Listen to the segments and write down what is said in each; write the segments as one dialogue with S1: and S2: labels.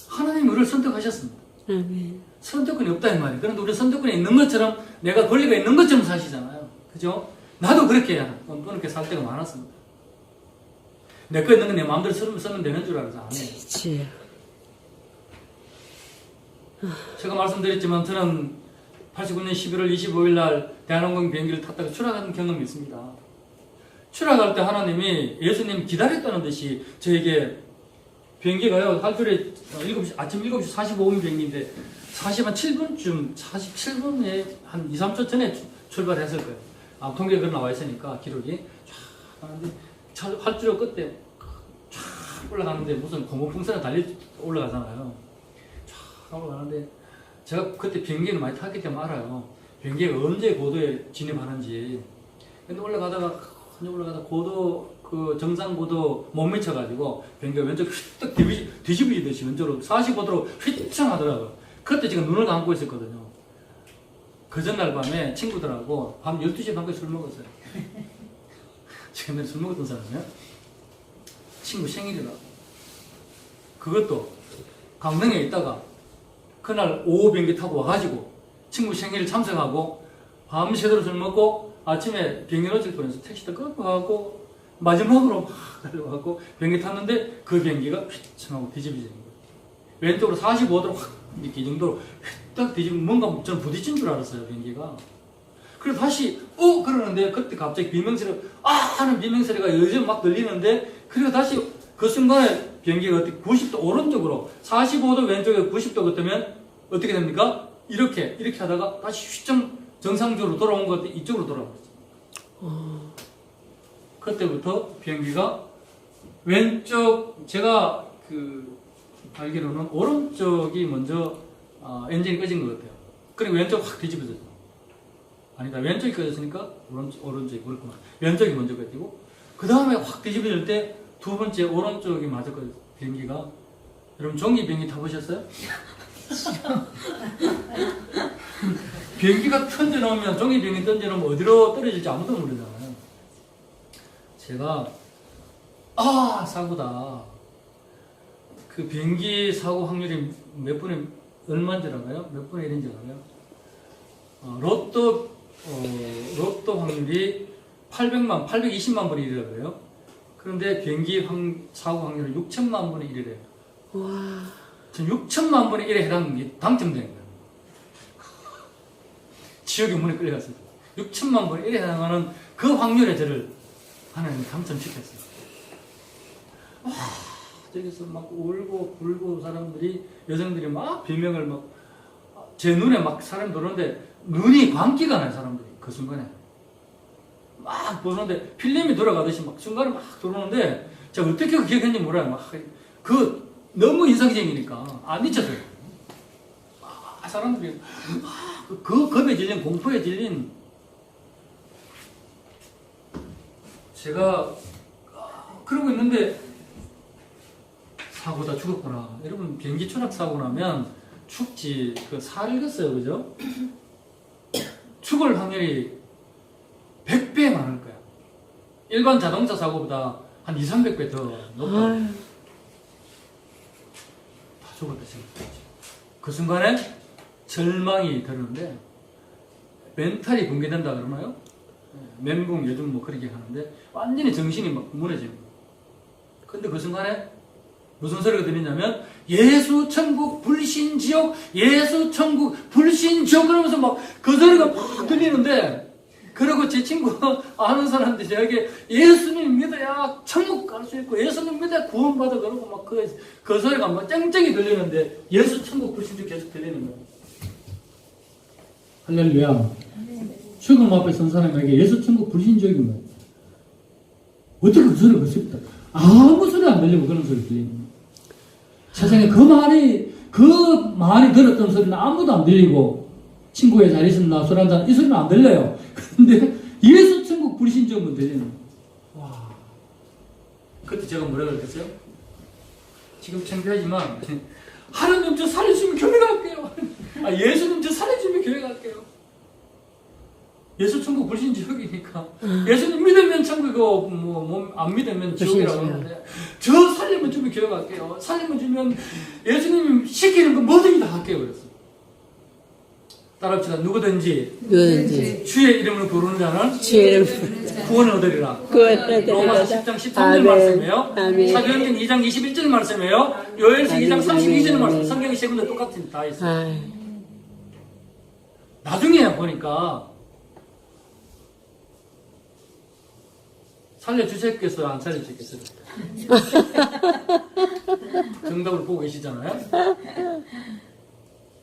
S1: 하나님이 우리를 선택하셨습니다.
S2: 아멘.
S1: 선택권이 없다 이 말이에요. 그런데 우리 선택권이 있는 것처럼 내가 권리가 있는 것처럼 사시잖아요. 그죠? 나도 그렇게 그렇게 살 때가 많았습니다. 내 거 있는 건 내 마음대로 쓰면 되는 줄 알아서 안 해요.
S2: 그렇지.
S1: 제가 말씀드렸지만 저는 89년 11월 25일 날 대한항공 비행기를 탔다가 추락하는 경험이 있습니다. 추락할 때 하나님이 예수님 기다렸다는 듯이 저에게 비행기가요, 할줄에 아침 7시 45분 비행기인데 47분쯤, 47분에 한 2, 3초 전에 출발했을 거예요. 통계가 그런 나와 있으니까 기록이 쫙 하는데 활주로 끝에 쫙 올라가는데 무슨 고무풍선에 달리 올라가잖아요. 쫙 올라가는데 제가 그때 비행기를 많이 탔기 때문에 알아요. 비행기가 언제 고도에 진입하는지. 근데 올라가다가 고도 그 정상 고도 못 미쳐가지고 비행기가 왼쪽 휘떡 뒤집어지듯이 왼쪽으로 45도로 휘청 하더라고요. 그때 제가 눈을 감고 있었거든요. 그 전날 밤에 친구들하고 밤 12시에 밤까지 술 먹었어요. 제가 맨날 술 먹었던 사람이에요. 친구 생일이라고. 그것도 강릉에 있다가 그날 오후 비행기 타고 와가지고 친구 생일 참석하고 밤새도록 술 먹고 아침에 비행기 놓칠 뻔해서 택시도 끌고 가고 마지막으로 막 달려가고 비행기 탔는데 그 비행기가 휘청하고 뒤집어지는 거예요. 왼쪽으로 45도로 확 이렇게 이 정도로 딱 뒤집으면 뭔가 저는 부딪힌 줄 알았어요, 비행기가. 그래서 다시 그러는데 그때 갑자기 비명소리가 하는 비명소리가 요즘 막 들리는데 그리고 다시 그 순간에 비행기가 어떻게 90도 오른쪽으로 45도 왼쪽에 90도 같으면 어떻게 됩니까? 이렇게 하다가 다시 휘청 정상적으로 돌아온 것 같아 이쪽으로 돌아왔어요. 그때부터 비행기가 왼쪽 제가 알기로는 오른쪽이 먼저 엔진이 꺼진 것 같아요. 그리고 왼쪽 확 뒤집어졌죠. 아니다, 왼쪽이 꺼졌으니까 오른쪽이 그렇구나. 왼쪽이 먼저 꺼지고 그 다음에 확 뒤집어질 때 두 번째 오른쪽이 맞았거든요. 비행기가. 여러분 종이 비행기 타보셨어요? 비행기가 던져놓으면 종이 비행기 던져놓으면 어디로 떨어질지 아무도 모르잖아요. 제가 사고다. 그 비행기 사고 확률이 얼마인 줄 알아요? 몇 분의 1인지 알아요? 로또 확률이 820만 분의 1이라고 그래요. 그런데 비행기 사고 확률은 6천만 분의 1이래요.
S2: 와.
S1: 전 6천만 분의 1에 해당이 당첨된 거예요. 지옥의 문에 끌려갔어요. 6천만 분의 1에 해당하는 그 확률에 저를 하나님이 당첨시켰어요. 저기서 막 울고 불고 사람들이, 여성들이 막 비명을 제 눈에 막 사람이 들어오는데 눈이 광기가 나요, 사람들이. 그 순간에. 막 보는데 필름이 돌아가듯이 막 순간에 막 들어오는데 제가 어떻게 그 기억했는지 몰라요. 너무 인상적이니까 안 잊혀져요. 사람들이 그 겁에 질린, 공포에 질린 제가 그러고 있는데 사고다, 죽었구나. 여러분 비행기 추락 사고 나면 죽지, 살 익었어요, 그죠? 죽을 확률이 100배 많을 거야. 일반 자동차 사고보다 한 200~300배 더 높아요. 다 죽었다 생각했지. 그 순간에 절망이 드는데 멘탈이 붕괴된다 그러나요? 멘붕 요즘 그렇게 하는데 완전히 정신이 막 무너지는 거예요. 근데 그 순간에 무슨 소리가 들리냐면 예수 천국 불신 지옥, 예수 천국 불신 지옥 그러면서 막 그 소리가 막 들리는데, 그리고 제 친구 아는 사람들이 저에게 예수님 믿어야 천국 갈 수 있고 예수님 믿어야 구원받아 그러고 막 그 소리가 막 쨍쨍이 들리는데 예수 천국 불신 지옥 계속 들리는 거예요. 할렐루야. 죽음 앞에 선 사람에게 예수 천국 불신 지옥인 거예요. 어떻게 그 소리가 그렇습니까? 아무 소리 안 들리고 그런 소리 들리는 거예요. 세상에 그 많이 들었던 소리는 아무도 안 들리고, 친구의 잘 있었나, 술 한잔, 이 소리는 안 들려요. 근데 예수 천국 불신지옥은 들리는 거예요. 와. 그때 제가 뭐라 그랬겠어요? 지금 창피하지만, 하나님 저 살려주면 교회 갈게요. 예수님 저 살려주면 교회 갈게요. 예수 천국 불신지옥이니까. 예수님 믿으면 천국이고, 안 믿으면 지옥이라고 하는데, 저 살림을 주면 기억할게요. 살림을 주면 예수님이 시키는 거 뭐든지 다 할게요. 그랬어요. 따라합시다. 누구든지 주의 이름을 부르는 자는 구원을 얻으리라. 로마서 10장 13절 말씀이에요. 사도행전 2장 21절 말씀이에요. 요엘서 2장 32절 말씀. 성경이 세 군데 똑같은 다 있어요. 나중에 보니까 살려주셨겠어요? 안 살려주셨겠어요? 정답을 보고 계시잖아요.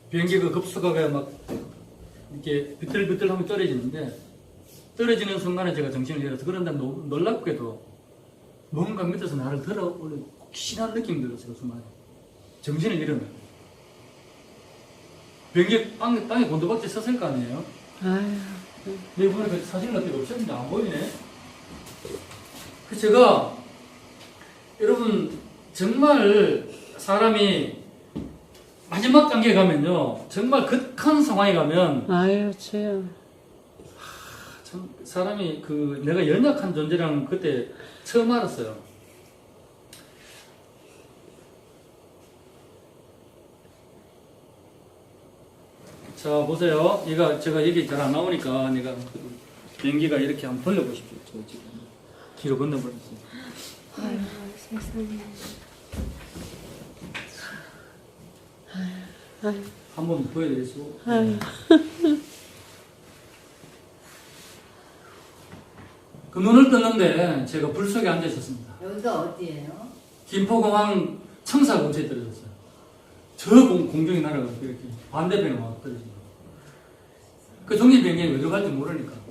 S1: 비행기가 급속하게 막 이렇게 비틀비틀하면 떨어지는데 떨어지는 순간에 제가 정신을 잃어서 그런데 놀랍게도 뭔가 밑에서 나를 들어 올린 확실한 느낌이 들었어요. 그 순간에 정신을 잃으면 비행기 땅에 곤두박질 섰을 거 아니에요. 내 보니까 사진 같은 게 없었는데 안 보이네. 제가 여러분 정말 사람이 마지막 단계에 가면요 정말 극한 상황에 가면 참 사람이 그 내가 연약한 존재라는 그때 처음 알았어요. 자 보세요. 제가 얘기 잘 안 나오니까 내가 비행기가 이렇게 한번 돌려보십시오. 저 지금 뒤로 건너버렸어요.
S2: 아유, 세상에.
S1: 한번 보여드리시고. 그 눈을 떴는데 제가 불 속에 앉아 있었습니다.
S2: 여기가 어디예요?
S1: 김포공항 청사 근처에 떨어졌어요. 저 공중에 날아가서 이렇게 반대편에 와 떨어진 거예요. 그 종이 비행기는 어디로 갈지 모르니까.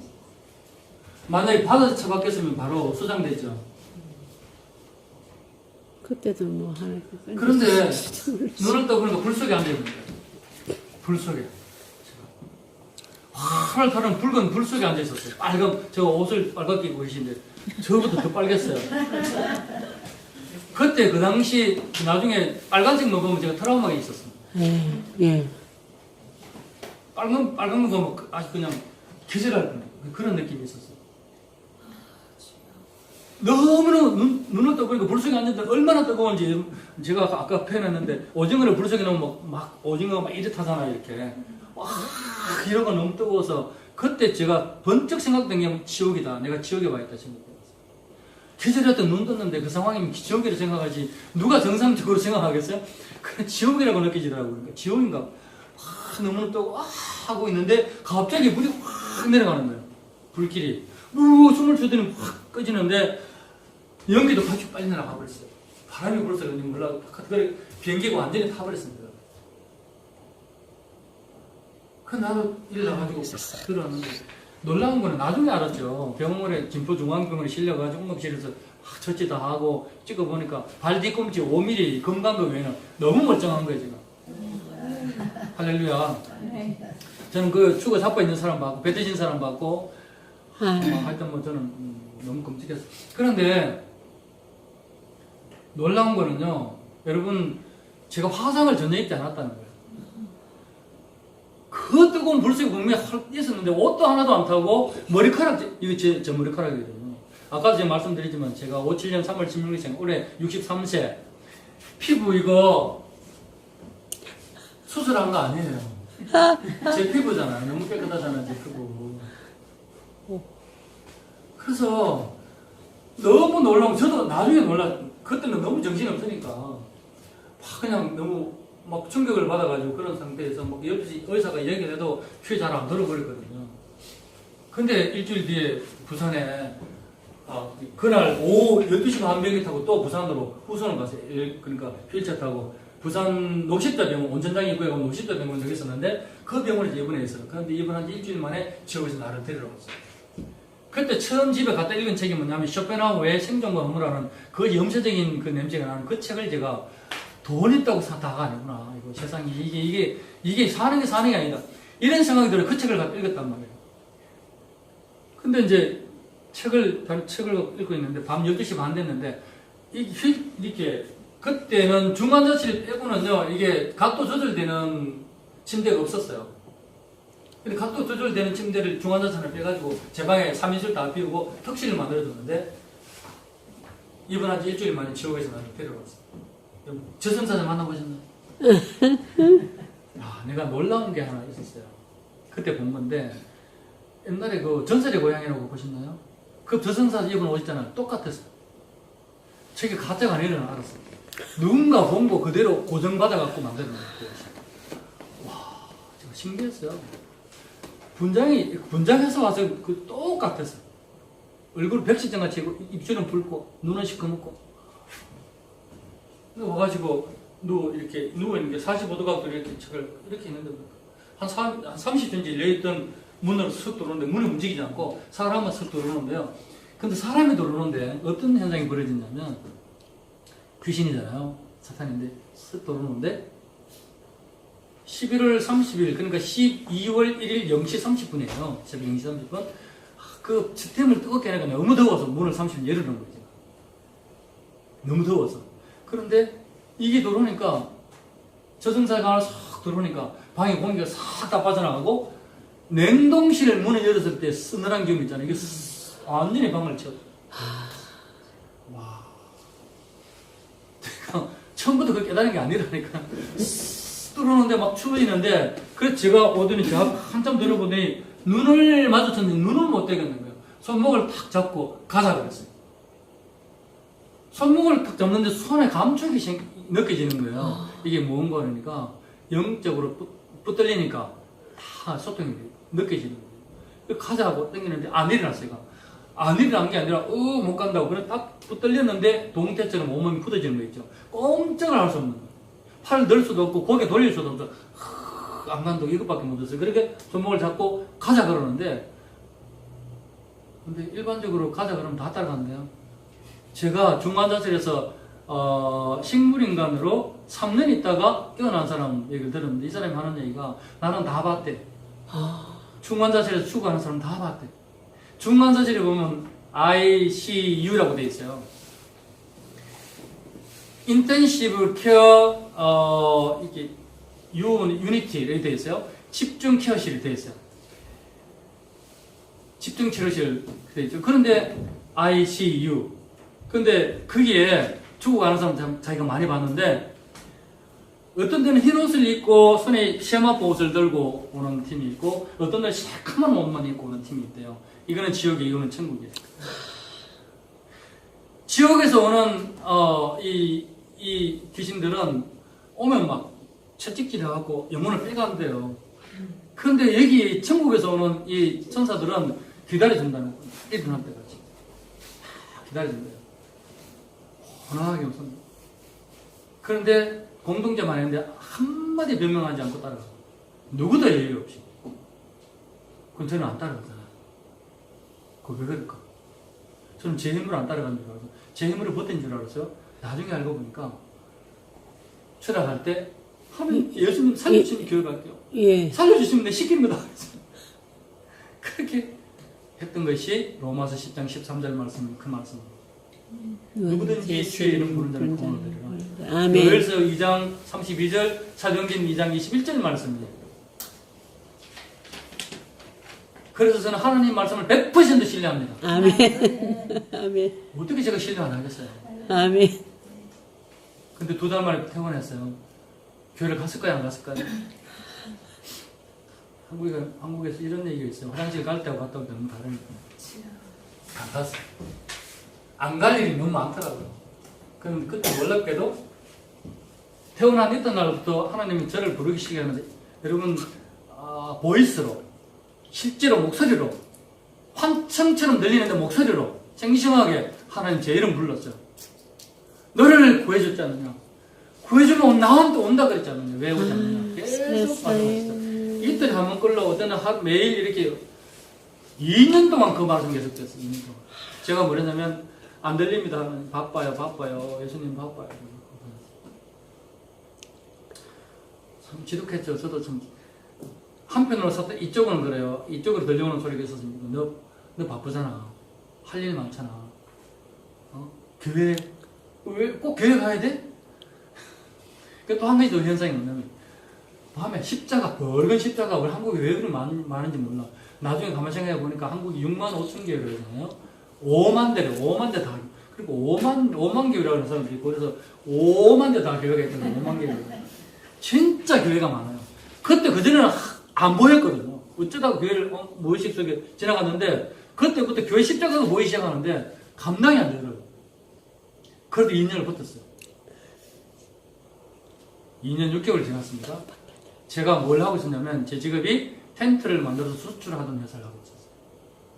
S1: 만약에 바다에 처박혔으면 바로 수장됐죠.
S3: 그때도 뭐 하나.
S1: 그런데 눈을 떠보니까 불 속에 앉아있는 거예요. 불 속에. 활 타는 붉은 불 속에 앉아있었어요. 빨간, 저 옷을 빨갛게 입고 계신데 저보다 더 빨겠어요. 그때 그 당시 나중에 빨간색 먹으면 제가 트라우마가 있었어요.
S3: 예.
S1: 빨간 거 보면 아주 그냥 기절할 그런 느낌이 있었어요. 너무나 눈을 떠보니까 불 속에 앉았는데 얼마나 뜨거운지 제가 아까 표현했는데 오징어를 불 속에 넣으면 막 오징어가 막 이렇다잖아 이렇게 와 이러고 너무 뜨거워서 그때 제가 번쩍 생각된 게 지옥이다. 내가 지옥에 와 있다 생각했어요. 기절했던 눈 떴는데 그 상황이면 지옥이라 생각하지 누가 정상적으로 생각하겠어요? 그냥 지옥이라고 느껴지더라고요. 그러니까 지옥인가 와 너무나 뜨고 와 하고 있는데 갑자기 불이 확 내려가는 거예요. 불길이 숨을 쉬더니 확 꺼지는데 연기도 같이 빨리 날아가 버렸어요. 바람이 불어서 그런지 몰라. 비행기가 완전히 타버렸습니다. 그 나도 일어나가지고 들어왔는데 놀라운 거는 나중에 알았죠. 병원에 김포중앙병원에 실려가지고 응급실에서 처치 다 하고 찍어보니까 발 뒤꿈치 5mm 검간거 외에는 너무 멀쩡한 거예요 제가. 할렐루야. 저는 그 죽어 자빠 있는 사람 봤고 배 터진 사람 봤고 하여튼 뭐 저는 너무 끔찍했어요. 그런데 놀라운 거는요, 여러분, 제가 화상을 전혀 입지 않았다는 거예요. 그 뜨거운 불 속에 분명히 있었는데 옷도 하나도 안 타고 머리카락, 이거 제 머리카락이거든요. 아까도 제가 말씀드리지만 제가 57년 3월 16일생 올해 63세 피부 이거 수술한 거 아니에요. 제 피부잖아요. 너무 깨끗하잖아요, 제 피부. 그래서 너무 놀라고 저도 나중에 그때는 너무 정신이 없으니까 막 그냥 너무 막 충격을 받아가지고 그런 상태에서 막 옆에 의사가 얘기를 해도 귀에 잘 안 들어버렸거든요. 근데 일주일 뒤에 부산에 그날 오후 12시 반 비행기 타고 또 부산으로 후송을 갔어요. 그러니까 휠체어 타고 부산 녹십자 병원 온천장이 있고요. 녹십자 병원 여기 있었는데 그 병원에 입원했어요. 그런데 입원한 지 일주일 만에 지옥에서 나를 데리러 왔어요. 그때 처음 집에 갖다 읽은 책이 뭐냐면 쇼펜하우어의 생존과 허무라는 그 염세적인 그 냄새가 나는 그 책을 제가 돈 있다고 다가 아니구나. 이거 세상에 이게 사는 게 아니다. 이런 생각이 들어요. 그 책을 갖다 읽었단 말이에요. 근데 이제 다른 책을 읽고 있는데 밤 12시 반 됐는데 이렇게 그때는 중환자실 빼고는요 이게 각도 조절되는 침대가 없었어요. 근데 각도 조절되는 침대를 중환자실을 빼가지고 제 방에 3인실 다 비우고 턱실을 만들어줬는데 이번 지 일주일 만에 지옥에서 나를 데려갔어. 저승사자 만나보셨나요? 내가 놀라운 게 하나 있었어요. 그때 본 건데, 옛날에 그 전설의 고향이라고 보셨나요? 그 저승사자 입은 옷 있잖아요. 똑같았어요. 저게 가짜가 아니라는 걸 알았어. 누군가 본 거 그대로 고정받아갖고 만드는 거예요. 와, 제가 신기했어요. 분장해서 와서 그 똑같았어. 얼굴 백시장같이 입술은 붉고, 눈은 시커멓고. 와가지고, 이렇게 누워있는 게 45도 각도 이렇게 이렇게 있는데, 한 30cm 열려있던 문으로 쓱 들어오는데, 문이 움직이지 않고, 사람만 쓱 들어오는데요. 근데 사람이 들어오는데, 어떤 현상이 벌어지냐면, 귀신이잖아요. 사탄인데, 쓱 들어오는데, 11월 30일, 그러니까 12월 1일 0시 30분이에요. 새벽 0시 30분. 그 시스템을 뜨겁게 하니까 너무 더워서 문을 30분 열어놓은 거죠. 너무 더워서. 그런데 이게 들어오니까, 저승사가 하나 싹 들어오니까, 방에 공기가 싹 다 빠져나가고, 냉동실 문을 열었을 때 서늘한 기운 있잖아요. 이게 완전히 방을 채워. 와. 내가 처음부터 그 깨달은 게 아니라니까. 들어오는데 막 추워지는데, 그래서 제가 오더니 제가 한참 들어보더니 눈을 마주쳤는데 눈을 못 떼겠는 거예요. 손목을 탁 잡고 가자 그랬어요. 손목을 탁 잡는데 손에 감촉이 느껴지는 거예요. 이게 뭔가 그러니까 영적으로 붙들리니까 다 소통이 느껴지는 거예요. 가자고 당기는데 안 일어났어요. 안 일어난 게 아니라 못 간다고 그래 딱 붙들렸는데 동태처럼 온몸이 굳어지는 거 있죠. 꼼짝을 할 수 없는 거예요. 팔을 늘 수도 없고 고개 돌릴 수도 없고 안 간다고 이것밖에 못했어요. 그렇게 손목을 잡고 가자 그러는데, 근데 일반적으로 가자 그러면 다 따라간대요. 제가 중환자실에서 식물인간으로 3년 있다가 깨어난 사람 얘기를 들었는데, 이 사람이 하는 얘기가 나는 다 봤대. 중환자실에서 추구하는 사람 다 봤대. 중환자실에 보면 ICU라고 돼 있어요. 인텐시브 케어 이렇게 유니티 이렇게 돼 있어요. 집중 케어실이 돼 있어요. 집중 치료실 돼 있죠. 그런데 ICU. 근데 거기에 죽어가는 사람 자기가 많이 봤는데, 어떤 데는 흰 옷을 입고 손에 시아마포 옷을 들고 오는 팀이 있고, 어떤 데는 새까만 옷만 입고 오는 팀이 있대요. 이거는 지옥에, 이거는 천국이에요. 지옥에서 오는 이 귀신들은 오면 막 채찍질 해갖고 영혼을 빼간대요. 그런데 여기 천국에서 오는 이 천사들은 기다려준다는 거예요. 일어날 때까지 기다려준대요. 혼합하게 웃습니다. 그런데 공동체만 했는데 한마디 변명하지 않고 따라가요. 누구도 예의 없이. 그럼 저는 안 따라가잖아요. 그거 왜 그럴까? 저는 제 힘으로 안 따라간 줄 알아서, 제 힘으로 버틴 줄 알았어요. 나중에 알고 보니까 추락할 때 하면 예수님 살려주시면 교회갈게요.
S3: 예.
S1: 살려주시면 내 시키는 거다 그랬어요. 그렇게 했던 것이 로마서 10장 13절 말씀, 그 말씀. 누구든지 주의 이름 부른 자를 구원을 드리라.
S3: 아멘.
S1: 요엘서 2장 32절, 사도행전 2장 21절 말씀이에요. 그래서 저는 하나님 말씀을 100% 신뢰합니다.
S3: 아멘. 아멘.
S1: 어떻게 제가 신뢰 안 하겠어요?
S3: 아멘.
S1: 근데 2달 만에 퇴원했어요. 교회를 갔을까요, 안 갔을까요? 한국에서 이런 얘기가 있어요. 화장실 갈 때하고 갔다 올 때 너무 다르니까. 안 갔어요. 안 갈 일이 너무 많더라고요. 그럼 그때 놀랍게도 태어난 이튿 날부터 하나님이 저를 부르기 시작하면서, 여러분, 보이스로, 실제로 목소리로, 환청처럼 들리는데 목소리로 생생하게 하나님 제 이름 불렀어요. 너를 구해줬지 않느냐? 구해주면 나한테 온다 그랬지 않느냐? 왜 오지 않느냐? 계속 말씀하셨어요. 이틀 한번 끌러 오더니 매일 이렇게 2년 동안 그 말씀 계속됐어요. 2년 동안. 제가 뭐랬냐면, 안 들립니다 하면 바빠요. 예수님 바빠요. 참 지독했죠. 저도 참 한편으로 이쪽은 그래요. 이쪽으로 들려오는 소리가 있어서 너 바쁘잖아. 할 일 많잖아. 교회 왜 꼭 교회 가야 돼? 또 한 가지 더 현상이 뭐냐면, 밤에 십자가, 붉은 십자가, 우리 한국에 왜 그리 많은지 몰라. 나중에 가만 생각해 보니까 한국이 6만 5천 개를 하잖아요. 5만 대 다. 그리고 5만 교회라고 하는 사람들이 있고, 그래서 5만 대 다 교회가 있던 거예요. 5만 교회. 진짜 교회가 많아요. 그때 그전에는 안 보였거든요. 어쩌다가 교회를 모의식 속에 지나갔는데, 그때부터 교회 십자가가 모이기 시작하는데, 감당이 안 되더라고요. 그래도 2년을 버텼어요. 2년 6개월 지났습니다. 제가 뭘 하고 있었냐면, 제 직업이 텐트를 만들어서 수출하던 회사를 하고 있었어요.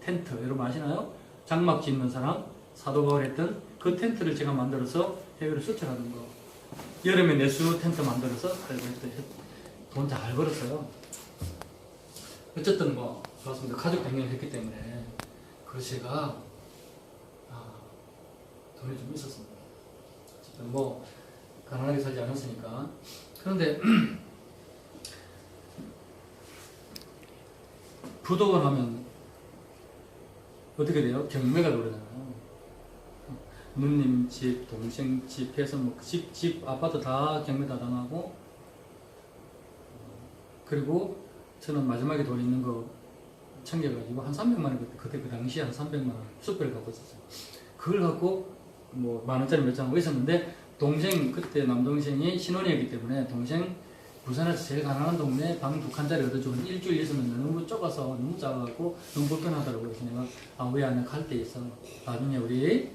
S1: 텐트, 여러분 아시나요? 장막 짓는 사람, 사도 바울이 했던 그 텐트를 제가 만들어서 해외로 수출하던 거. 여름에 내수 텐트 만들어서 팔고 했던, 돈 잘 벌었어요. 어쨌든 뭐, 좋았습니다. 가족 병행을 했기 때문에. 그래서 제가, 돈이 좀 있었습니다. 어쨌든 뭐, 가난하게 살지 않았으니까. 그런데, 부도가 나면, 어떻게 돼요? 경매가 오르잖아요. 누님 집, 동생 집 해서 뭐 집, 아파트 다 경매 다 당하고, 그리고 저는 마지막에 돈 있는 거 챙겨가지고 한 300만 원, 그때 그 당시에 한 300만 원 숙배를 갖고 있었어요. 그걸 갖고 뭐 만 원짜리 몇 장 하고 있었는데, 동생, 그때 남동생이 신혼이었기 때문에 동생 부산에서 제일 가난한 동네 방 2칸짜리 얻어주고 일주일 있으면 너무 좁아서 너무 작아갖고 너무 불편하더라고요. 그래서 내가 왜 안 갈 때 있어. 나중에 우리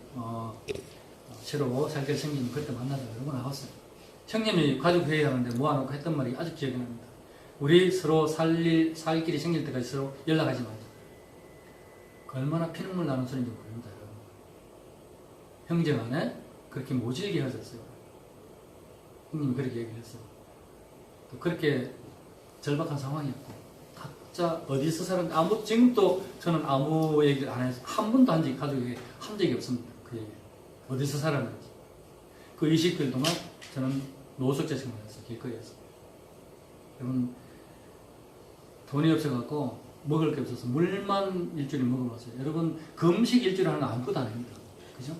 S1: 새로 살 길 생기면 그때 만나자 이러고 나왔어요. 형님이 가족회의 하는데 모아놓고 했던 말이 아직 기억이 납니다. 우리 서로 살 길이 생길 때까지 서로 연락하지 말자. 얼마나 피눈물 나는 소리인지 모릅니다. 형제간에 그렇게 모질게 헤어졌어요. 형님이 그렇게 얘기했어요. 또 그렇게 절박한 상황이었고, 각자 어디서 사는, 지금도 저는 아무 얘기를 안 해서, 한 번도 가족에게 한 적이 없습니다. 그 얘기. 어디서 살았는지. 그 20개월 동안 저는 노숙자 생활했어요. 길거리에서. 여러분, 돈이 없어갖고, 먹을 게 없어서 물만 일주일에 먹어봤어요. 여러분, 금식 일주일에 하는 아무것도 안 합니다. 그죠?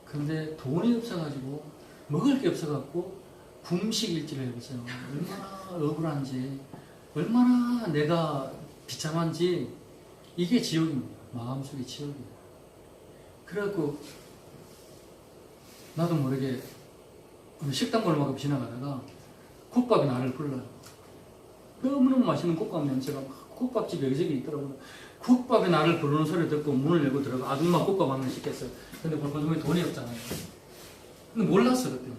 S1: 그런데 돈이 없어가지고, 먹을 게 없어갖고, 금식 일주일을 해봤어요. 얼마나 억울한지, 얼마나 내가 비참한지, 이게 지옥입니다. 마음속에 지옥이에요. 그래갖고, 나도 모르게 식당 골목을 지나가다가 국밥이 나를 불러요. 너무너무 맛있는 국밥 냄새가 막, 국밥집 여기저기 있더라고요. 국밥이 나를 부르는 소리를 듣고 문을 열고 들어가 아줌마 국밥 하나 시켰어요. 근데 볼거즘에 돈이 없잖아요. 근데 몰랐어 그때.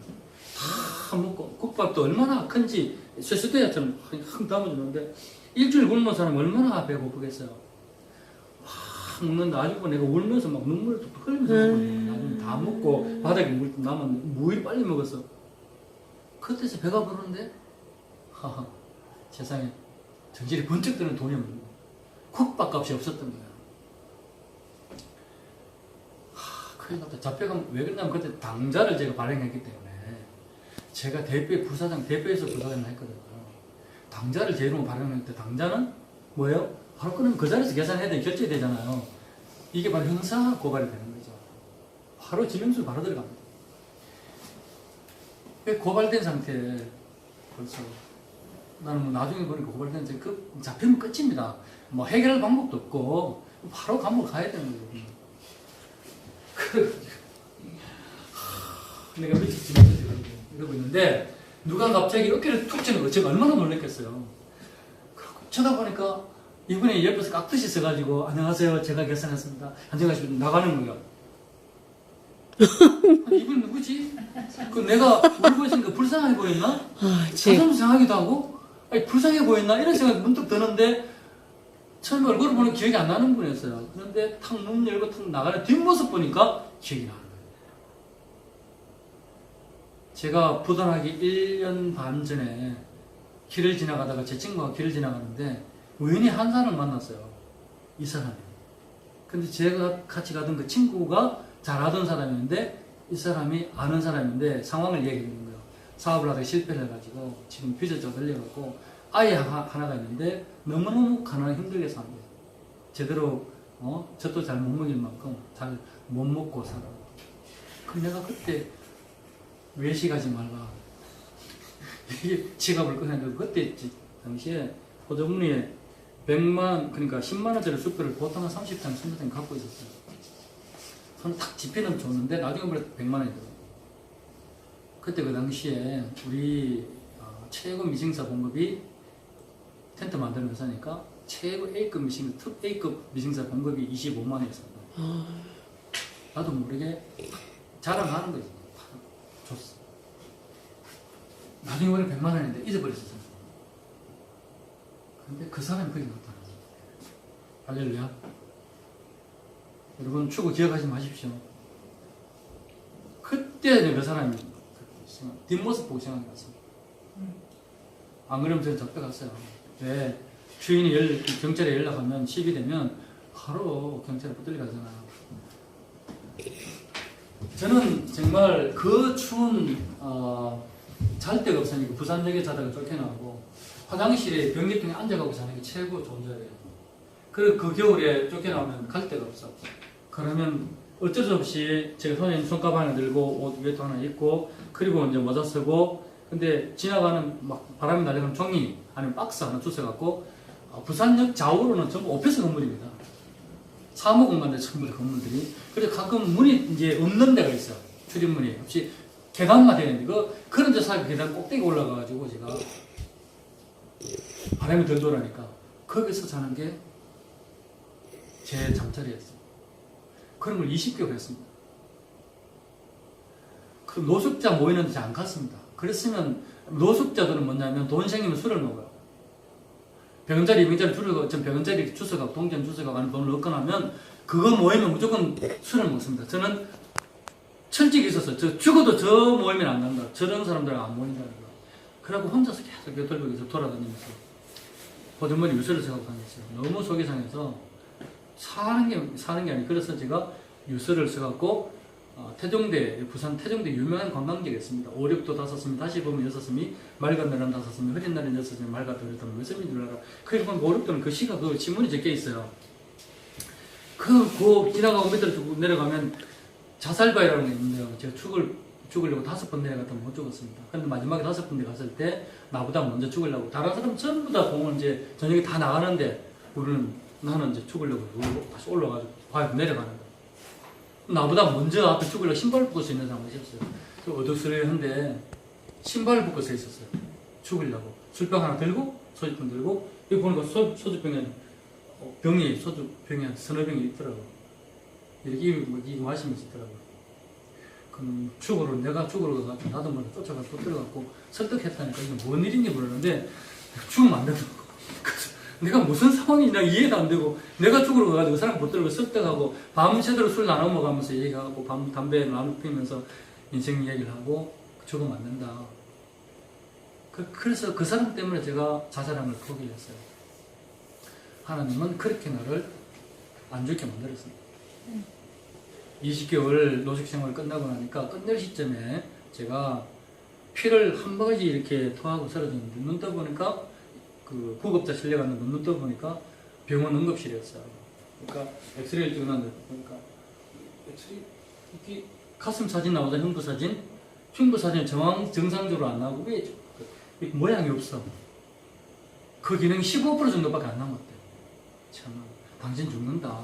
S1: 다 먹고 국밥도 얼마나 큰지 쇠쇠대야처럼 확 담아주는데 일주일 굶는 사람이 얼마나 배고프겠어요. 막 먹는데 아직도 내가 울면서 막 눈물을 뚝뚝 흘리면서 먹거든요. 나중에 다 먹고 바닥에 물 남았는데 무일 빨리 먹었어. 그때서 배가 부르는데 하하 세상에 정신이 번쩍 드는 돈이 없는 거야. 국밥값이 없었던 거야. 큰일 났다. 잡혀가면 왜 그러냐면 그때 당자를 제가 발행했기 때문에 제가 대표에서 부사장을 했거든요. 당자를 제 이름으로 발행할 때 당자는 뭐예요? 바로 끊으면 그 자리에서 계산해야 되는 결제해야 되잖아요. 이게 바로 형사 고발이 되는 거죠. 바로 지명수 바로 들어갑니다. 고발된 상태에 벌써 나는 뭐 나중에 보니까 고발된 상태 그 잡히면 끝입니다. 뭐 해결할 방법도 없고 바로 감옥 가야 되는 거예요. 내가 며칠 지나서 이러고 있는데 누가 갑자기 어깨를 툭 치는 거예요. 제가 얼마나 놀랐겠어요. 쳐다보니까 이분이 옆에서 깍듯이 써가지고 안녕하세요 제가 계산했습니다. 안녕하십니까 나가는 거예요. 아니, 이분 누구지? 그 내가 울고 있으니까 불쌍해 보였나? 자존심 상하기도 하고 아니, 불쌍해 보였나? 이런 생각이 문득 드는데 처음에 얼굴을 보는 기억이 안 나는 분이었어요. 그런데 탁 문 열고 탁 나가는 뒷모습 보니까 기억이 나는 거예요. 제가 부단하게 1년 반 전에 길을 지나가다가 제 친구가 길을 지나가는데 우연히 한 사람을 만났어요. 이 사람이. 근데 제가 같이 가던 그 친구가 잘 아던 사람이었는데 이 사람이 아는 사람인데 상황을 얘기해주는 거예요. 사업을 하다가 실패를 해가지고 지금 빚어져 들려갖고 아이 하나가 있는데 너무너무 가난하게 힘들게 사는 거예요. 제대로 젖도 잘 못 먹일 만큼 잘 못 먹고 살아. 그럼 내가 그때 외식하지 말라. 이게 지갑을 꺼내고 그때 당시에 호주머니에 100만 그러니까 10만 원짜리 숙배를 보통 한 30장, 30장 갖고 있었어요. 손을 탁 집히는 줬는데 나중에 보니까 100만 원이 들어요. 그때 그 당시에 우리 최고 미싱사 봉급이 텐트 만드는 회사니까 최고 A급 미싱사, 특 A급 미싱사 봉급이 25만 원이었습니다. 나도 모르게 자랑하는 거지. 줬어. 나중에 보니까 100만 원인데 잊어버렸었어요. 근데 그 사람이 거기 나타났어요. 할렐루야. 여러분 추구 기억하지 마십시오. 그때 그 사람이 뒷모습 보고 생각이 났습니다. 안 그러면 저는 잡혀갔어요. 왜? 주인이 경찰에 연락하면 시비 되면 바로 경찰에 붙들려 가잖아요. 저는 정말 그 추운 잘 데가 없으니까 부산역에 자다가 쫓겨나고 화장실에 변기통에 앉아가고 자는 게 최고 좋은 자리예요. 그리고 그 겨울에 쫓겨나면 갈 데가 없어. 그러면 어쩔 수 없이 제가 손에 있는 손가방 하나 들고 옷 외투 하나 입고 그리고 이제 모자 쓰고 근데 지나가는 막 바람이 날려가는 종이 아니면 박스 하나 주워갖고 부산역 좌우로는 전부 오피스 건물입니다. 사무공간들 전부 다 건물들이. 그래서 가끔 문이 이제 없는 데가 있어. 출입문이 없이 계단만 되는데 그런 데 사이 계단 꼭대기 올라가가지고 제가 바람이 덜 돌아니까 거기서 자는 게 제 잠자리였어요. 그런 걸 20개월 했습니다. 그 노숙자 모이는 데 잘 안 갔습니다. 그랬으면 노숙자들은 뭐냐면 돈 생기면 술을 먹어요. 100원짜리, 200원짜리 줄을, 100원짜리 주워가고 동전 주워가고 하는 돈을 얻거나 하면 그거 모이면 무조건 술을 먹습니다. 저는 철칙이 있었어요. 저 죽어도 저 모이면 안 간다. 저런 사람들은 안 모인다는 거. 그래갖고 혼자서 계속 여덟벽에서 돌아다니면서 보드머리 유서를 써가고 다녔어요. 너무 속이 상해서 사는 게 아니고 그래서 제가 유서를 써갖고 태종대, 부산 태종대 유명한 관광지가 있습니다. 5, 6도 5섬이, 다시 보면 6섬이, 맑은 날은 5섬이, 흐린 날은 6섬이, 맑았다 그랬다면 몇 섬인 줄 알아. 그리고 5, 6도는 그 시가 그 지문이 적혀 있어요. 지나가고 밑으로 쭉 내려가면 자살바위라는 게 있는데요. 제가 죽으려고 5번 내려갔다 못 죽었습니다. 근데 마지막에 5번째 갔을 때 나보다 먼저 죽으려고 다른 사람 전부 다 공원 이제 저녁에 다 나가는데 나는 이제 죽으려고 다시 올라가지고 바위 내려가는 거예요. 나보다 먼저 앞에 죽으려고 신발을 벗고 서 있는 사람이 있었어요. 어둑스레한데 신발을 벗고 서 있었어요. 죽으려고. 술병 하나 들고 소주병 들고 여기 보니까 소주병에 소주병에 서너 병이 있더라고요. 이렇게 이거 마시면서 있더라고요. 그럼 내가 죽으러 가서 나도 모르게 쫓아가서 붙들어갖고 설득했다니까 이게 뭔 일인지 모르는데 죽으면 안 되더라고. 내가 무슨 상황이냐 이해도 안 되고 내가 죽으러 가가지고 그 사람 붙들고 설득하고 밤새도록 술 나눠 먹으면서 얘기하고 담배 나눠 피면서 인생 이야기를 하고 죽으면 안 된다. 그래서 그 사람 때문에 제가 자살함을 포기했어요. 하나님은 그렇게 나를 안 죽게 만들었습니다. 20개월 노숙 생활을 끝나고 나니까 끝낼 시점에 제가 피를 한 바가지 이렇게 토하고 쓰러졌는데 눈 떠보니까 그 구급자 실려갔는데 눈 떠보니까 병원 응급실이었어요. 그러니까 엑스레이를 찍어놨는데 보니까 이렇게 가슴 사진 나오잖아요. 흉부 사진 정상적으로 안 나오고 왜 모양이 없어. 그 기능이 15% 정도밖에 안 남았대. 참 당신 죽는다.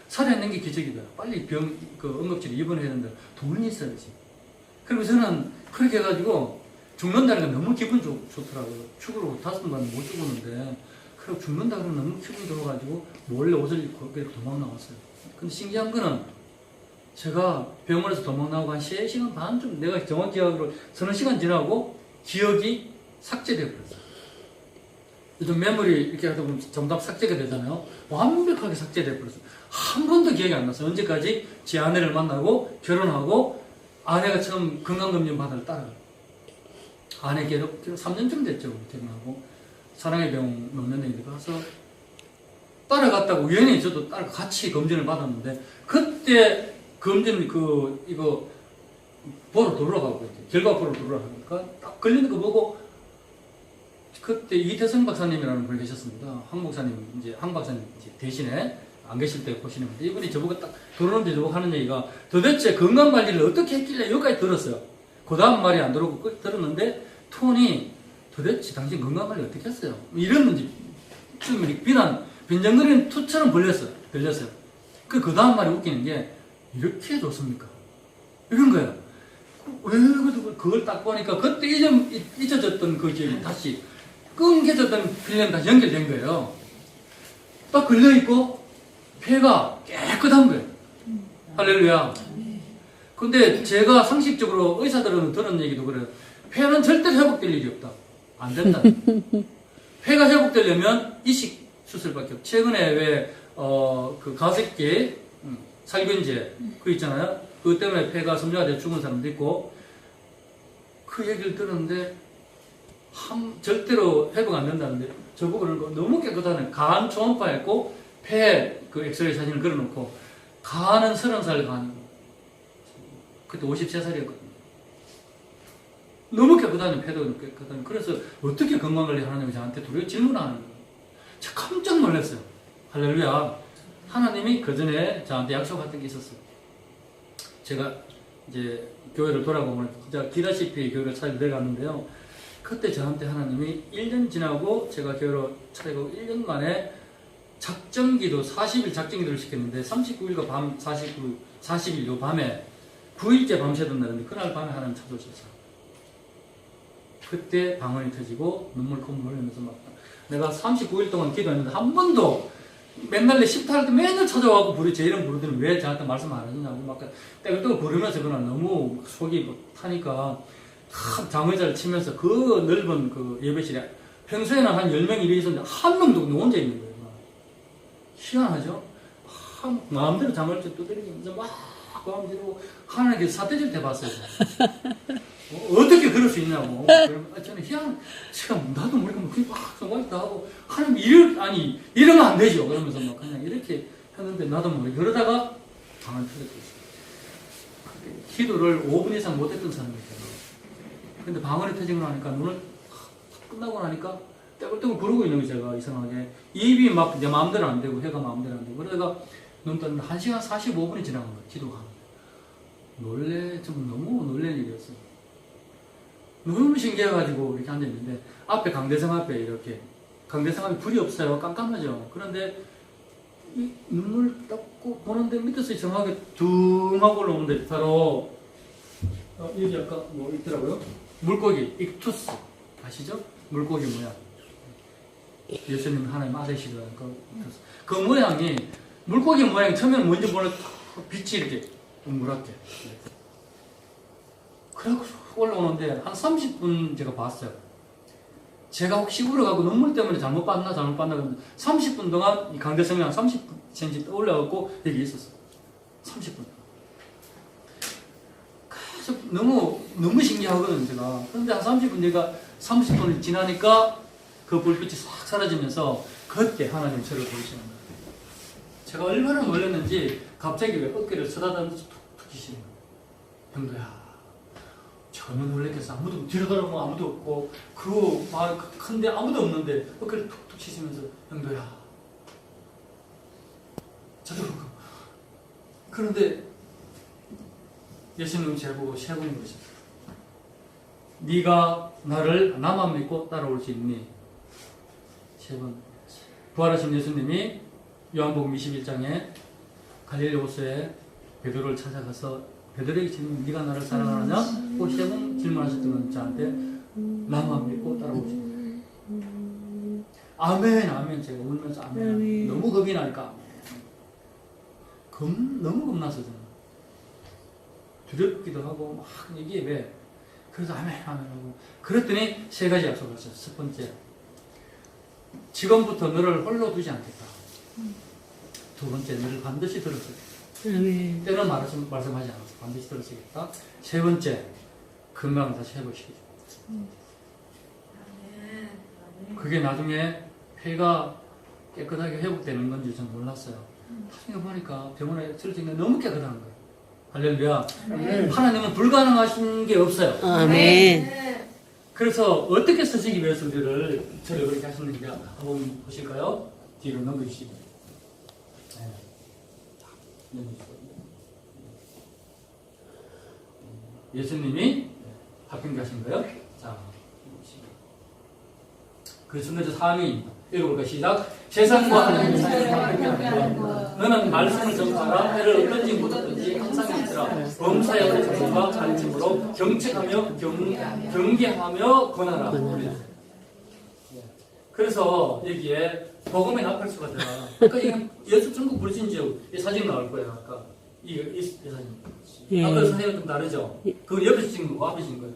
S1: 살아있는 게 기적이다. 빨리 응급실에 입원해야 된다. 돈이 있어야지. 그리고 저는 그렇게 해가지고 죽는다는 건 너무 기분 좋더라고요. 죽으러 5번 못 죽었는데 그리고 죽는다 그러면 너무 기분 좋아가지고 몰래 옷을 입고 그렇게 도망 나왔어요. 근데 신기한 거는 제가 병원에서 도망 나오고 한 3시간 반쯤 내가 정확히 기억으로 서너 시간 지나고 기억이 삭제되어 버렸어요. 요즘 메모리 이렇게 하다 보면 정답 삭제가 되잖아요. 완벽하게 삭제되어 버렸어요. 한 번도 기억이 안 났어요. 언제까지 제 아내를 만나고 결혼하고 아내가 처음 건강검진 받으러 따라가요. 아내 괴롭 3년쯤 됐죠. 결혼하고 사랑의 병 노년에 가서 따라갔다고 우연히 저도 따라 같이 검진을 받았는데 그때 검진 이거 보러 돌아가고 결과 보러 돌아가니까 딱 걸리는 거 보고 그때 이태성 박사님이라는 분이 계셨습니다. 황 박사님 대신에 안 계실 때 보시는 분데 이분이 저보고 딱 돌아오는데 저보고 하는 얘기가 도대체 건강관리를 어떻게 했길래 여기까지 들었어요. 그 다음 말이 안 들어오고 들었는데 톤이 도대체 당신 건강관리 어떻게 했어요? 이랬는지 좀 비난거리는 투처럼 들렸어요. 그 다음 말이 웃기는 게 이렇게 좋습니까? 이런 거예요. 왜 그걸 딱 보니까 그때 잊어졌던 그 기억이 다시 끊겨졌던 필름이 다시 연결된 거예요. 딱 걸려있고 폐가 깨끗한 거예요. 할렐루야. 근데 제가 상식적으로 의사들은 들은 얘기도 그래요. 폐는 절대로 회복될 일이 없다. 안 된다. 폐가 회복되려면 이식 수술밖에 없고. 최근에 왜, 그 가습기, 살균제, 그 있잖아요. 그것 때문에 폐가 섬유화되어 죽은 사람도 있고, 그 얘기를 들었는데, 절대로 회복 안 된다는데, 저보고 그러는 거 너무 깨끗하네. 간 초음파 했고, 폐 그 엑스레이 사진을 걸어놓고, 간은 30살 간이고, 그때 53살이었거든요. 너무 깨끗하네, 폐도 깨끗하네. 그래서 어떻게 건강관리 하느냐고 저한테 둘이 질문하는 거예요. 제가 깜짝 놀랐어요. 할렐루야. 하나님이 그 전에 저한테 약속했던 게 있었어요. 제가 이제 교회를 돌아보면 진짜 기다시피 교회를 찾아 내려갔는데요. 그때 저한테 하나님이 1년 지나고 제가 교회로 차리고 1년 만에 작정기도 40일 작정기도를 시켰는데 39일과 밤 40일 요 밤에 9일째 밤새던 날인데 그날 밤에 하나님 찾아오셨어요. 그때 방언이 터지고 눈물 콧물 흘리면서 막 내가 39일 동안 기도했는데 한 번도 맨날 내 십탈 때 맨날 찾아와고 제 이름 부르더니 왜 저한테 말씀 안 하시냐고 막 떼글떼글 부르면서 그날 너무 속이 막 타니까 장의자를 치면서 그 넓은 그 예배실에 평소에는 한 10명이 이래 있었는데 한 명도 혼자 있는 거예요. 희한하죠? 마음대로 장을째 두드리면서 막 마음대로 하나님께서 사태질 때 봤어요. 어떻게 그럴 수 있냐고. 그러면 저는 지금 나도 모르게 막 성공했다 하고 하나님 이러면 안 되죠. 그러면서 막 그냥 이렇게 했는데 나도 모르게 그러다가 방을 터졌어요. 기도를 5분 이상 못했던 사람이 있어요. 근데 방언이 터지고 나니까 눈을 끝나고 나니까 떼굴떼굴 부르고 있는 거예요. 제가 이상하게 입이 막 내 마음대로 안 되고 혀가 마음대로 안 되고 그러다가 눈 떴는데 1시간 45분이 지나간 거예요. 기도가. 너무 놀랄 일이었어요. 너무 신기해가지고 이렇게 앉아있는데 앞에 강대성 앞에 이렇게 강대성 앞에 불이 없어요. 깜깜하죠. 그런데 이 눈을 떴고 보는데 밑에서 이상하게 둥하고 올라오는데 바로 여기 아까 뭐 있더라고요. 물고기 익투스 아시죠? 물고기 모양. 예수님 하나님 아들이시더라고요. 그 모양이 물고기 모양이 처음에는 뭔지 몰라 빛이 이렇게 동그랗게. 그래갖고 올라오는데 한 30분 제가 봤어요. 제가 혹시 울어가고 눈물 때문에 잘못 봤나 그러는데 30분 동안 이 강대성이 한 30cm 올라가고 여기 있었어요. 30분. 계속 너무 신기하거든요, 제가. 그런데 한 30분 내가 30분이 지나니까 그 불빛이 싹 사라지면서 그때 하나님 저를 보이시는 거예요. 제가 얼마나 놀랐는지 갑자기 왜 어깨를 쓰다듬으면서 툭툭 치시는 거예요. 형도야. 전혀 놀랬겠어. 아무도 뒤로 돌아보면 아무도 없고 그 막 큰데 아무도 없는데 어깨를 툭툭 치시면서 형도야. 저도 그렇고. 그런데 예수님 제보고 세 분이 그러셨어요. 네가 나만 믿고 따라올 수 있니? 세 번. 부활하신 예수님이 요한복음 21장에 갈릴리 호수에 베드로를 찾아가서 베드로에게 질문, 네가 나를 사랑하느냐? 그 세 번 질문하셨던 저한테 나만 믿고 따라올 수 있니? 아멘. 제가 울면서 아멘. 너무 겁이 나니까 너무 겁나서 저는 두렵기도 하고 막 이게 왜 그래서 아멘 하고 그랬더니 세 가지 약속을 했어요. 첫 번째, 지금부터 너를 홀로 두지 않겠다. 두 번째, 너를 반드시 들어주겠다. 때는 말씀하지 않았어. 반드시 들어주겠다. 세 번째, 건강을 다시 회복시키죠. 그게 나중에 폐가 깨끗하게 회복되는 건지 전 몰랐어요. 나중에 보니까 병원에 들어있는 게 너무 깨끗한 거예요. 할렐루야. 하나님은 불가능하신 게 없어요.
S3: 아멘.
S1: 그래서 어떻게 쓰시기 위해서 저를 그렇게 하셨는지 한번 보실까요? 뒤로 넘겨주시고. 예수님이 합병 하신 거예요. 자, 그 순간저 3위 읽어볼까요? 시작. 세상과 하나님의 사이를 합병하는 것 너는 말씀을 전파하라. 해를 얻든지 묻든지 항상 있으라. 범사에 전과 가르침으로 경책하며 경계하며 권하라. 그래서 여기에 복음의 나팔수가 들어가. 그러니까 이게 예수 천국 불신지역 이 사진 나올 거예요. 아까 이 사진.
S3: 예.
S1: 아까 사진은 좀 다르죠. 그걸 옆에서 찍은 거고 앞에 찍은 거예요.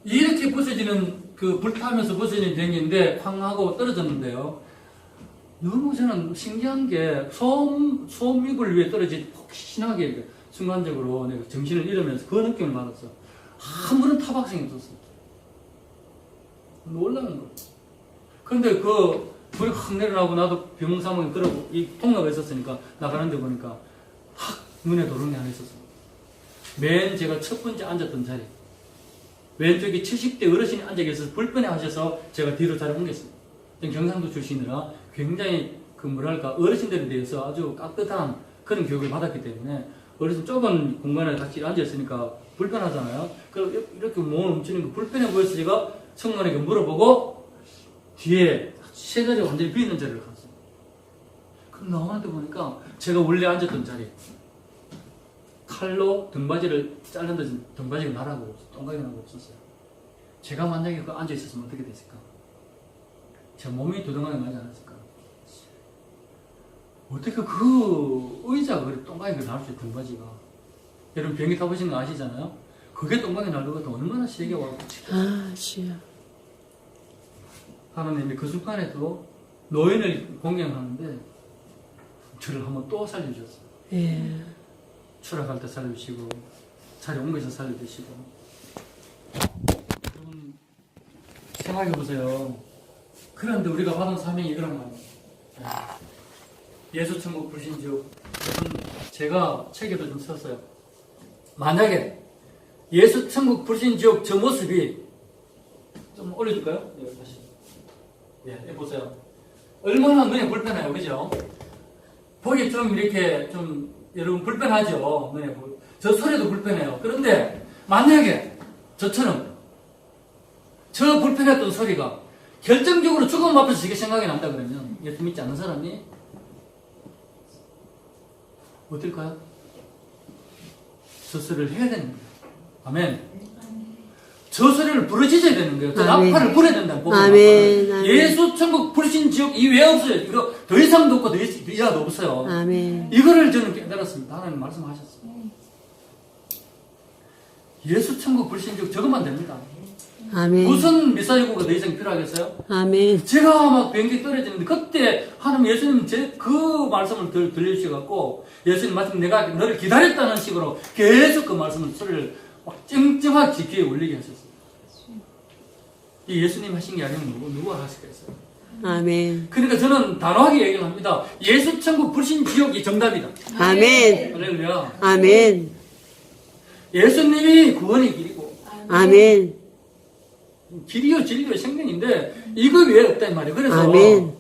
S1: 이렇게 부서지는 그 불타면서 부서지는 비행기인데 쾅 하고 떨어졌는데요. 너무 저는 신기한 게 소음입을 위해 떨어진 폭신하게 순간적으로 내가 정신을 잃으면서 그 느낌을 받았어. 아무런 타박성이 없었어. 놀라는 거. 그런데 그 불이 확 내려나고 나도 병상에 그러고 이 통로가 있었으니까 나가는데 보니까 확 눈에 도는 게 하나 있었어. 맨 제가 첫 번째 앉았던 자리. 왼쪽에 70대 어르신이 앉아 계셔서 불편해 하셔서 제가 뒤로 자리 옮겼어요. 경상도 출신이라 굉장히 그 뭐랄까 어르신들에 대해서 아주 깍듯한 그런 교육을 받았기 때문에 어르신 좁은 공간에 같이 앉아 있으니까 불편하잖아요. 그래서 이렇게 몸을 움츠리는 거 불편해 보여서 제가 성모에게 물어보고 뒤에 세 자리가 완전히 비있는 자리를 갔어요. 그럼 나오는데 보니까 제가 원래 앉았던 자리 칼로 등받이를 자른다 등받이가 나라고 똥각이 나고 없었어요. 제가 만약에 그 앉아 있었으면 어떻게 됐을까? 제 몸이 두덩하게 나지 않았을까? 어떻게 그 의자가 그래 똥각이 날 수 있어 등받이가. 여러분 비행기 타보신 거 아시잖아요? 그게 똥각이 날 것 같으면 얼마나 세게 와고
S3: 아, 주여.
S1: 하나님이 그 순간에도 노인을 공경하는데 저를 한번 또 살려주셨어요.
S3: 예.
S1: 추락할 때 살려주시고 자리 옮겨서 살려주시고. 여러분 생각해보세요. 그런데 우리가 받은 사명이 이거란 말이에요. 예수 천국 불신지옥. 여러분 제가 책에도 좀 썼어요. 만약에 예수 천국 불신지옥 저 모습이 좀 올려줄까요? 네, 다시. 예, 보세요. 얼마나 눈에 불편해요, 그죠? 보기 좀 이렇게 좀 여러분 불편하죠. 눈에 저 소리도 불편해요. 그런데 만약에 저처럼 저 불편했던 소리가 결정적으로 죽음 앞에서 이게 생각이 난다 그러면 예수 믿지 않는 사람이 어떨까요? 저 소리를 해야 되는 거예요. 아멘. 저 소리를 부르짖어야 되는 거예요. 저 나팔을 불어야 된다는 거예요.
S3: 아멘.
S1: 예수 천국 불신 지옥 이외에 없어요. 이거 더 이상도 없고 더 이하도 없어요.
S3: 아멘.
S1: 이거를 저는 깨달았습니다. 하나님 말씀하셨어요. 예수 천국 불신 지옥 저것만 됩니다.
S3: 아멘.
S1: 무슨 미사일고가 더 이상 필요하겠어요?
S3: 아멘.
S1: 제가 막 비행기 떨어지는데 그때 하나님 예수님 그 말씀을 들려주셔갖고 예수님 마침 내가 너를 기다렸다는 식으로 계속 그 말씀을 소리를 막 쨍쨍하게 귀에 울리게 하셨어요. 이 예수님 하신 게 아니면 누가 하시겠어요?
S3: 아멘.
S1: 그러니까 저는 단호하게 얘기를 합니다. 예수 천국 불신 지옥이 정답이다.
S3: 아멘.
S1: 할렐루야.
S3: 아멘.
S1: 예수님이 구원의 길이고
S3: 아멘.
S1: 길이요 진리요 생명인데 이거 왜 없다 이 말이에요. 그래서
S3: 아멘.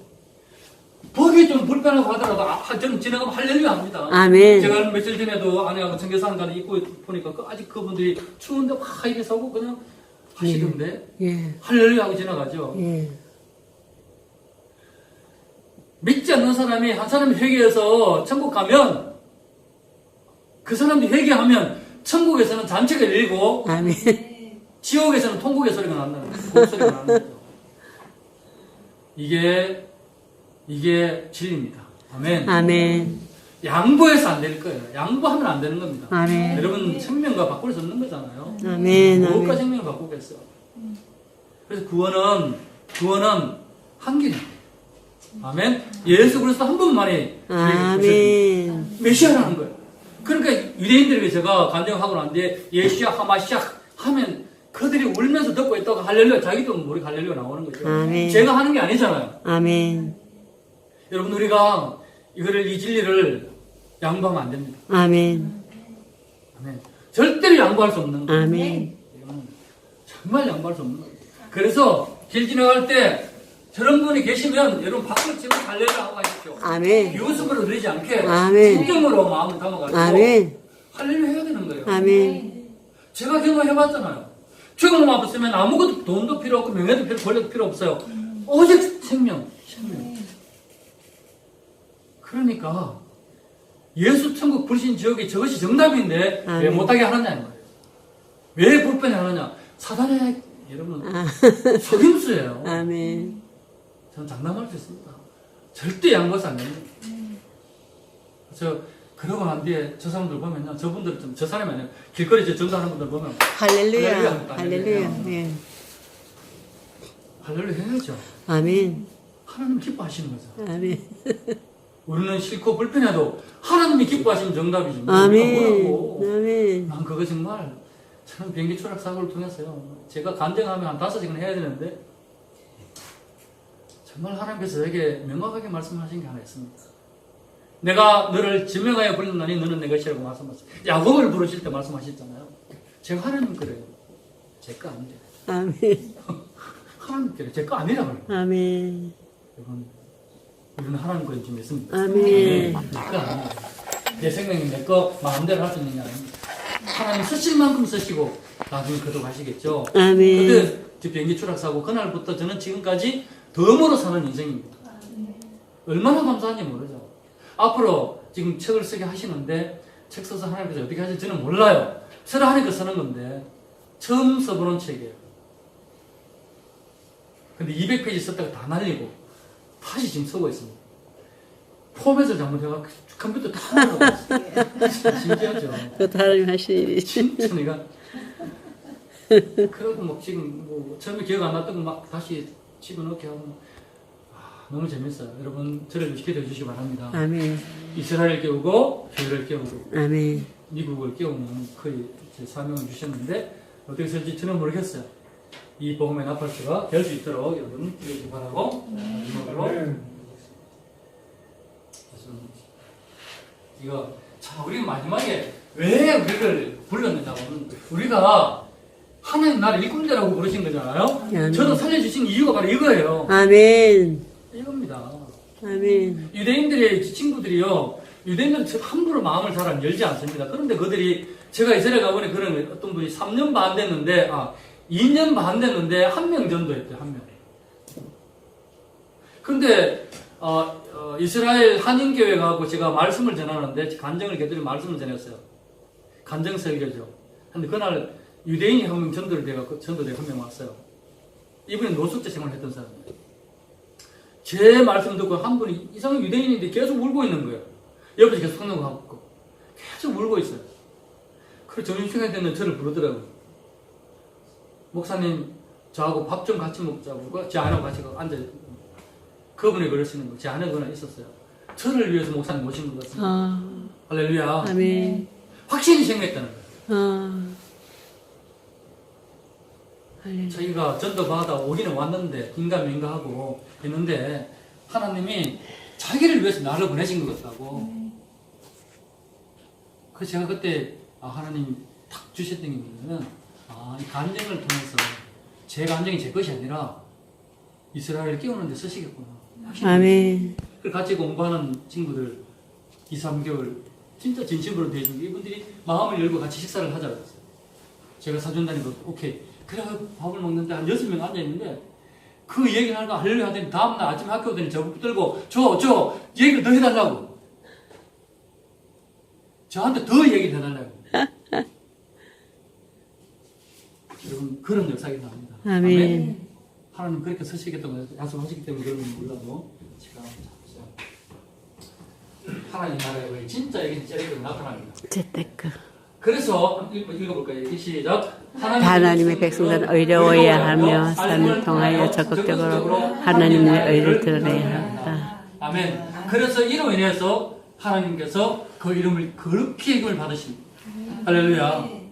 S1: 보기 좀 불편하고 하더라도 저는 지나가면 할렐루야 합니다.
S3: 아멘.
S1: 제가 며칠 전에도 아내하고 청계산 가는 입구 보니까 아직 그분들이 추운데 막 이렇게 서고 그냥 하시던데
S3: 예.
S1: 할렐루야 하고 지나가죠.
S3: 예.
S1: 믿지 않는 사람이 한 사람이 회개해서 천국 가면 그 사람이 회개하면 천국에서는 잔치가 열리고
S3: 아멘.
S1: 지옥에서는 통곡의 소리가 난다는 거예요. 곡소리가 나는 거죠. 이게 진리입니다. 아멘.
S3: 아멘.
S1: 양보해서 안 될 거예요. 양보하면 안 되는 겁니다.
S3: 아멘.
S1: 여러분 생명과 바꿀 수 없는 거잖아요.
S3: 아멘.
S1: 무엇과
S3: 아멘.
S1: 생명을 바꾸겠어. 그래서 구원은 한 길이에요. 아멘. 예수 그리스도 한 분만이
S3: 아멘.
S1: 메시아라는 거예요. 그러니까 유대인들에게 제가 간증하고 난 뒤에 예시아 하마시아 하면 그들이 울면서 듣고 있다가 할렐루야 자기도 모르게 할렐루야 나오는 거죠.
S3: 아멘.
S1: 제가 하는 게 아니잖아요.
S3: 아멘.
S1: 여러분 우리가 이 진리를 양보하면 안 됩니다.
S3: 아멘.
S1: 아멘. 절대로 양보할 수 없는 거예요.
S3: 아멘.
S1: 이거는 정말 양보할 수 없는 거예요. 그래서 길 지나갈 때 저런 분이 계시면 여러분 박수 치고 할렐루야 하고 가십시오.
S3: 아멘.
S1: 이웃음으로 들리지 않게
S3: 아멘.
S1: 진정으로 마음을 담아가지고
S3: 아멘.
S1: 할렐루야 해야 되는 거예요.
S3: 아멘.
S1: 제가 경험해봤잖아요. 죽음 앞으면 아무것도 돈도 필요 없고 명예도 필요, 권력도 필요 없어요. 오직 생명. 그러니까 예수 천국 불신 지옥이 저것이 정답인데 왜
S3: 아멘.
S1: 못하게 하느냐는 거예요. 왜 불편해 하느냐? 사단의 여러분
S3: 아.
S1: 속임수예요.
S3: 아멘.
S1: 저는 장담할 수 있습니다. 절대 양보해서 안 됩니다. 그래서 그러고 난 뒤에 저 사람들 보면요. 저분들 좀 저 사람이 아니에요. 길거리 저 전도하는 분들 보면
S3: 할렐루야.
S1: 할렐루야.
S3: 할렐루야. 예.
S1: 할렐루야 해야죠.
S3: 아멘.
S1: 하나님 기뻐하시는 거죠.
S3: 아멘.
S1: 우리는 싫고 불편해도 하나님이 기뻐하시는 정답이지. 뭐
S3: 아멘.
S1: 뭐라고.
S3: 아멘.
S1: 난 그거 정말 저는 비행기 추락 사고를 통해서요. 제가 간증하면 한 5시간 해야 되는데 정말 하나님께서 저에게 명확하게 말씀하신 게 하나 있습니다. 내가 너를 지명하여 부른다니 너는 내 것이라고 말씀하셨어요. 야곱을 부르실 때 말씀하셨잖아요. 제가 하나님 그래요. 제 거 아니래요.
S3: 아멘.
S1: 하나님 그래요. 제 거 아니라고요.
S3: 아멘.
S1: 여러분, 우리는 하나님 거에 좀 있습니다.
S3: 아멘.
S1: 내 거 아니에요. 내 생명이 내 거 마음대로 할 수 있는 게 아닙니다. 하나님 쓰실 만큼 쓰시고 나중에 거듭하시겠죠.
S3: 아멘.
S1: 그때 저 비행기 추락사고 그날부터 저는 지금까지 덤으로 사는 인생입니다. 얼마나 감사한지 모르죠. 앞으로 지금 책을 쓰게 하시는데 책 써서 하나님께서 어떻게 하실지 저는 몰라요. 쓰라 하니까 쓰는 건데 처음 써보는 책이에요. 근데 200페이지 썼다가 다 날리고 다시 지금 쓰고 있습니다. 포맷을 잘못해서 컴퓨터 다 날라갔어요. 신기하죠.
S3: 그것도 하나님 하신 일이지.
S1: 진짜 내가 그러고 막 지금 뭐 처음에 기억 안 났던 거 막 다시 집어넣게 하고 너무 재밌어요. 여러분 저를 기대해 주시기 바랍니다.
S3: 아멘.
S1: 이스라엘 깨우고 교회를 깨우고
S3: 아멘.
S1: 미국을 깨우는 거의 제 사명을 주셨는데 어떻게 될지 저는 모르겠어요. 이 복음의 나팔수가 될 수 있도록 여러분 기대해 바라고 이목으로 이거 참 우리 마지막에 왜 우리를 불렀느냐고는 우리가 하나님 나를 일꾼대라고 부르신 거잖아요.
S3: 아멘.
S1: 저도 살려주신 이유가 바로 이거예요.
S3: 아멘.
S1: 이겁니다.
S3: 아멘.
S1: 유대인들의 친구들이요. 유대인들은 함부로 마음을 잘 안 열지 않습니다. 그런데 그들이 제가 이스라엘 가보니 그런 어떤 분이 3년 반 됐는데 2년 반 됐는데 1명 전도했대요. 1명. 근데 이스라엘 한인교회가 제가 말씀을 전하는데 간증을 곁들여 말씀을 전했어요. 간증 설교죠. 근데 그날 유대인이 1명 전도되고 1명 왔어요. 이분이 노숙자 생활을 했던 사람이에요. 제 말씀 듣고 한 분이 이상한 유대인인데 계속 울고 있는 거예요. 옆에서 계속 성령하고 계속 울고 있어요. 그래서 점심시간이 됐는데 저를 부르더라고요. 목사님 저하고 밥 좀 같이 먹자고 제 아내하고 같이 앉아있고 그분이 그러시는 거예요. 제 아내가 그날 있었어요. 저를 위해서 목사님 모신 것 같습니다. 할렐루야.
S3: 아멘.
S1: 확신이 생겼다는 거예요.
S3: 할렐루야.
S1: 저희가 전도받아 오기는 왔는데 긴가민가하고 있는데 하나님이 자기를 위해서 나를 보내신 것 같다고. 그래서 제가 그때 하나님이 탁 주셨던 게 뭐냐면 이 간증을 통해서 제 간증이 제 것이 아니라 이스라엘을 깨우는 데 쓰시겠구나.
S3: 아멘.
S1: 그걸 같이 공부하는 친구들 2, 3개월 진짜 진심으로 대해준 게 이분들이 마음을 열고 같이 식사를 하자고 했어요. 제가 사준다니까 오케이. 그래 밥을 먹는데 한 6명 앉아있는데 그 얘기를 하다가 할렐루야 하더니 다음날 아침에 학교 오더니 저 붙들고 저 얘기를 더 해달라고. 저한테 더 얘기를 해달라고. 여러분 그런 역사가 나옵니다.
S3: 아멘.
S1: 하나님 그렇게 서시겠다고 약속하시기 때문에 그런 건 몰라도 제가 하나님 나라에 진짜 여기 째리고 나타납니다.
S3: 재테크.
S1: 그래서 읽어볼까요? 시작.
S3: 하나님의 백성들은 의로워야 하며 삶을 통하여 적극적으로 하나님의 의를 드러내야 한다.
S1: 아멘. 그래서 이로 인해서 하나님께서 그 이름을 그렇게 이름을 받으십니다. 할렐루야.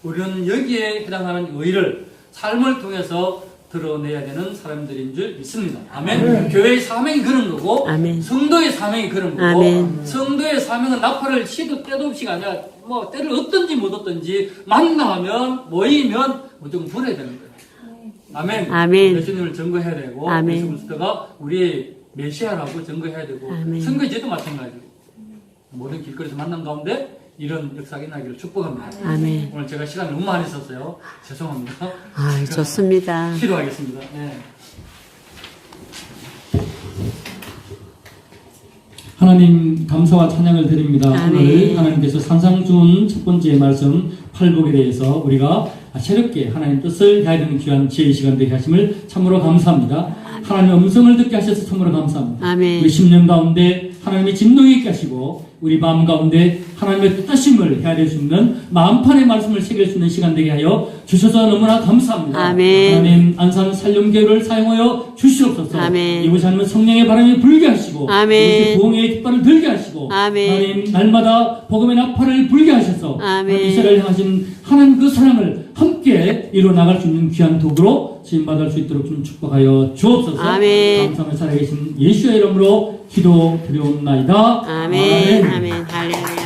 S1: 우리는 여기에 해당하는 의를 삶을 통해서 드러내야 되는 사람들인 줄 믿습니다. 아멘. 교회의 사명이 그런 거고,
S3: 아멘.
S1: 성도의 사명이 그런 거고,
S3: 아멘.
S1: 성도의 사명은 나팔을 시도 때도 없이가 아니라 뭐 때를 얻든지 못 얻든지 만나면 모이면 무조건 불어야 되는 거예요. 아멘.
S3: 아멘.
S1: 예수님을 증거해야 되고,
S3: 아멘.
S1: 예수 그리스도가 우리의 메시아라고 증거해야 되고,
S3: 아멘.
S1: 선거제도 마찬가지고, 모든 길거리에서 만난 가운데 이런 역사가 나기를 축복합니다.
S3: 아멘.
S1: 오늘 제가 시간을 너무 많이 썼어요. 죄송합니다.
S3: 좋습니다.
S1: 기도하겠습니다. 네. 하나님 감사와 찬양을 드립니다.
S3: 아멘.
S1: 오늘 하나님께서 산상 준 첫 번째 말씀 팔복에 대해서 우리가 새롭게 하나님 뜻을 해야 되는 귀한 지혜의 시간 되게 하심을 참으로 감사합니다. 하나님의 음성을 듣게 하셔서 참으로 감사합니다.
S3: 아멘.
S1: 우리 10년 가운데 하나님의 진동이 있게 하시고 우리 마음 가운데 하나님의 뜻심을 해야 될 수 있는 마음판의 말씀을 새길 수 있는 시간 되게 하여 주셔서 너무나 감사합니다.
S3: 아멘.
S1: 하나님 안산 살림교회를 사용하여 주시옵소서.
S3: 아멘.
S1: 이곳에 하나님 성령의 바람이 불게 하시고
S3: 아멘.
S1: 이곳에 부흥의 깃발을 들게 하시고
S3: 아멘.
S1: 하나님 날마다 복음의 나팔을 불게 하셔서
S3: 아멘.
S1: 이스라엘 향하신 하나님 그 사랑을 함께 이루어나갈 수 있는 귀한 도구로 쓰임받을 수 있도록 좀 축복하여 주옵소서.
S3: 아멘.
S1: 감사하며 살아계신 예수의 이름으로 기도 드리옵나이다.
S3: 아멘. 아멘. 할렐루야.